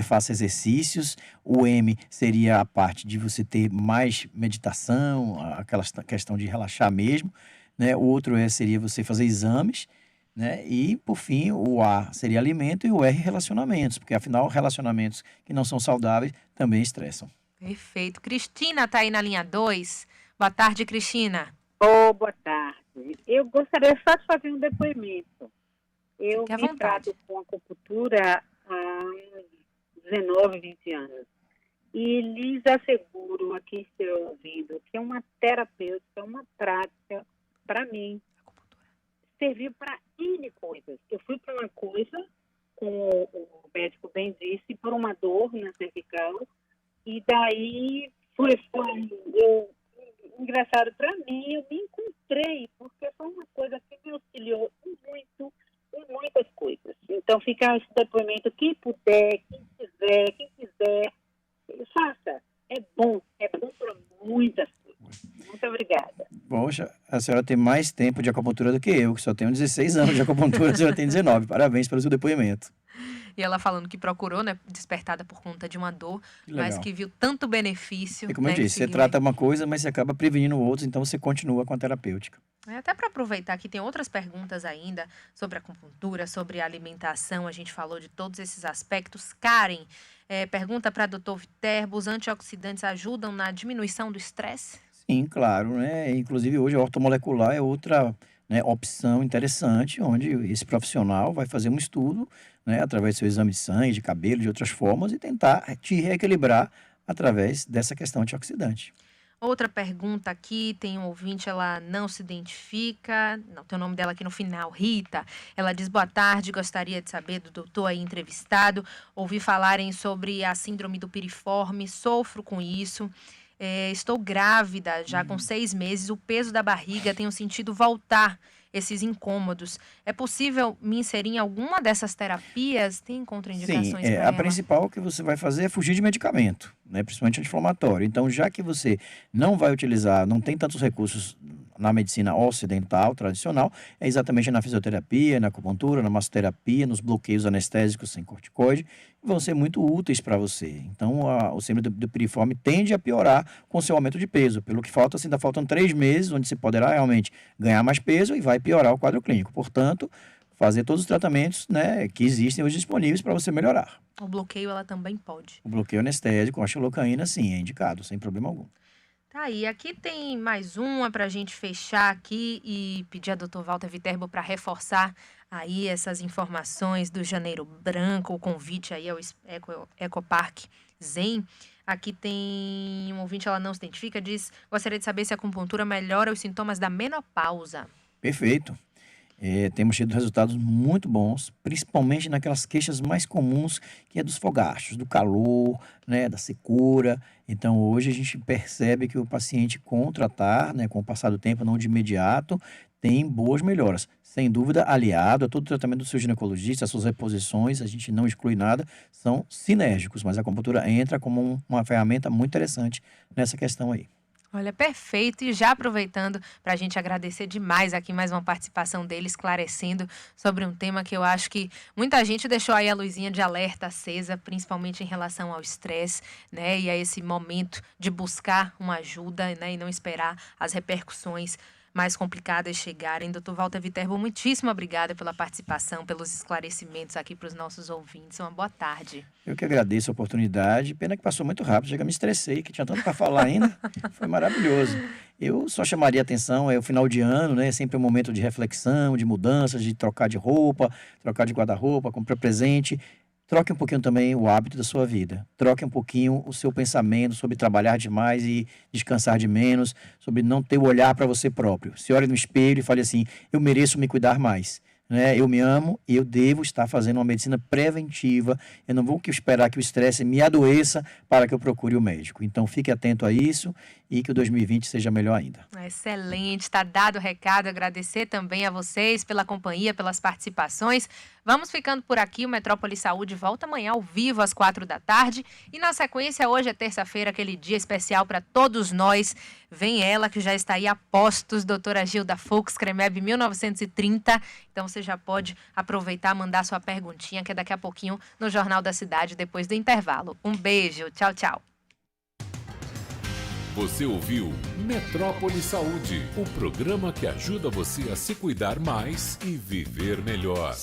faça exercícios, o M seria a parte de você ter mais meditação, aquela questão de relaxar mesmo, né? O outro seria você fazer exames, né? E, por fim, o A seria alimento e o R relacionamentos, porque, afinal, relacionamentos que não são saudáveis também estressam. Perfeito. Cristina está aí na linha 2. Boa tarde, Cristina. Boa tarde. Eu gostaria só de fazer um depoimento. Eu me trato com acupuntura há 19, 20 anos. E lhes asseguro a quem estiver ouvindo que é uma terapêutica, uma prática, para mim, serviu para N coisas. Eu fui para uma coisa, como o médico bem disse, por uma dor na cervical, e daí engraçado para mim, eu me encontrei, porque foi uma coisa que me auxiliou muito em muitas coisas. Então, fica esse depoimento, quem puder, quem quiser, faça. É bom para muitas coisas. Muito obrigada. Poxa, a senhora tem mais tempo de acupuntura do que eu, que só tenho 16 anos de acupuntura, a senhora tem 19. Parabéns pelo seu depoimento. E ela falando que procurou, né, despertada por conta de uma dor, mas Legal. que viu tanto benefício. E como eu disse, você trata uma coisa, mas você acaba prevenindo outros, então você continua com a terapêutica. Até para aproveitar que tem outras perguntas ainda sobre a acupuntura, sobre a alimentação, a gente falou de todos esses aspectos. Karen pergunta para Dr. Viterbo, os antioxidantes ajudam na diminuição do estresse? Sim, claro, né? Inclusive hoje a ortomolecular é outra, né, opção interessante, onde esse profissional vai fazer um estudo, né, através do seu exame de sangue, de cabelo, de outras formas, e tentar te reequilibrar através dessa questão antioxidante. Outra pergunta aqui, tem um ouvinte, ela não se identifica, não tem o nome dela aqui no final, Rita. Ela diz, boa tarde, gostaria de saber do doutor aí entrevistado, ouvi falarem sobre a síndrome do piriforme, sofro com isso. estou grávida já com 6 meses, o peso da barriga, tenho sentido voltar esses incômodos. É possível me inserir em alguma dessas terapias? Tem contraindicações para ela? A principal que você vai fazer é fugir de medicamento, né? Principalmente anti-inflamatório. Então, já que você não vai utilizar, não tem tantos recursos na medicina ocidental, tradicional, é exatamente na fisioterapia, na acupuntura, na massoterapia, nos bloqueios anestésicos sem corticoide, vão ser muito úteis para você. Então, o síndrome do piriforme tende a piorar com o seu aumento de peso, pelo que falta, ainda faltam 3 meses, onde você poderá realmente ganhar mais peso e vai piorar o quadro clínico. Portanto, fazer todos os tratamentos, né, que existem hoje disponíveis para você melhorar. O bloqueio ela também pode. O bloqueio anestésico, a xilocaína, sim, é indicado, sem problema algum. Tá aí, aqui tem mais uma para a gente fechar aqui e pedir a Dr. Walter Viterbo para reforçar aí essas informações do Janeiro Branco, o convite aí ao Ecopark Zen. Aqui tem um ouvinte, ela não se identifica, diz: gostaria de saber se a acupuntura melhora os sintomas da menopausa. Perfeito. Temos tido resultados muito bons, principalmente naquelas queixas mais comuns, que é dos fogachos, do calor, né, da secura. Então, hoje a gente percebe que o paciente, com o tratar, né, com o passar do tempo, não de imediato, tem boas melhoras. Sem dúvida, aliado a todo o tratamento do seu ginecologista, as suas reposições, a gente não exclui nada, são sinérgicos, mas a acupuntura entra como uma ferramenta muito interessante nessa questão aí. Olha, perfeito. E já aproveitando para a gente agradecer demais aqui mais uma participação dele, esclarecendo sobre um tema que eu acho que muita gente deixou aí a luzinha de alerta acesa, principalmente em relação ao estresse, né? E a esse momento de buscar uma ajuda, né? E não esperar as repercussões mais complicadas chegarem. Dr. Walter Viterbo, muitíssimo obrigada pela participação, pelos esclarecimentos aqui para os nossos ouvintes. Uma boa tarde. Eu que agradeço a oportunidade. Pena que passou muito rápido, já que eu me estressei, que tinha tanto para falar ainda. Foi maravilhoso. Eu só chamaria atenção, é o final de ano, né? Sempre um momento de reflexão, de mudanças, de trocar de roupa, trocar de guarda-roupa, comprar presente. Troque um pouquinho também o hábito da sua vida. Troque um pouquinho o seu pensamento sobre trabalhar demais e descansar de menos, sobre não ter o olhar para você próprio. Se olhe no espelho e fale assim: eu mereço me cuidar mais. Né? Eu me amo e eu devo estar fazendo uma medicina preventiva. Eu não vou esperar que o estresse me adoeça para que eu procure o médico. Então, fique atento a isso e que o 2020 seja melhor ainda. Excelente, está dado o recado. Agradecer também a vocês pela companhia, pelas participações. Vamos ficando por aqui. O Metrópole Saúde volta amanhã ao vivo às 4h. E na sequência, hoje é terça-feira, aquele dia especial para todos nós. Vem ela, que já está aí a postos, doutora Gilda Fux, CREMEB 1930. Então você já pode aproveitar, mandar sua perguntinha, que é daqui a pouquinho no Jornal da Cidade, depois do intervalo. Um beijo, tchau, tchau. Você ouviu Metrópole Saúde, o programa que ajuda você a se cuidar mais e viver melhor.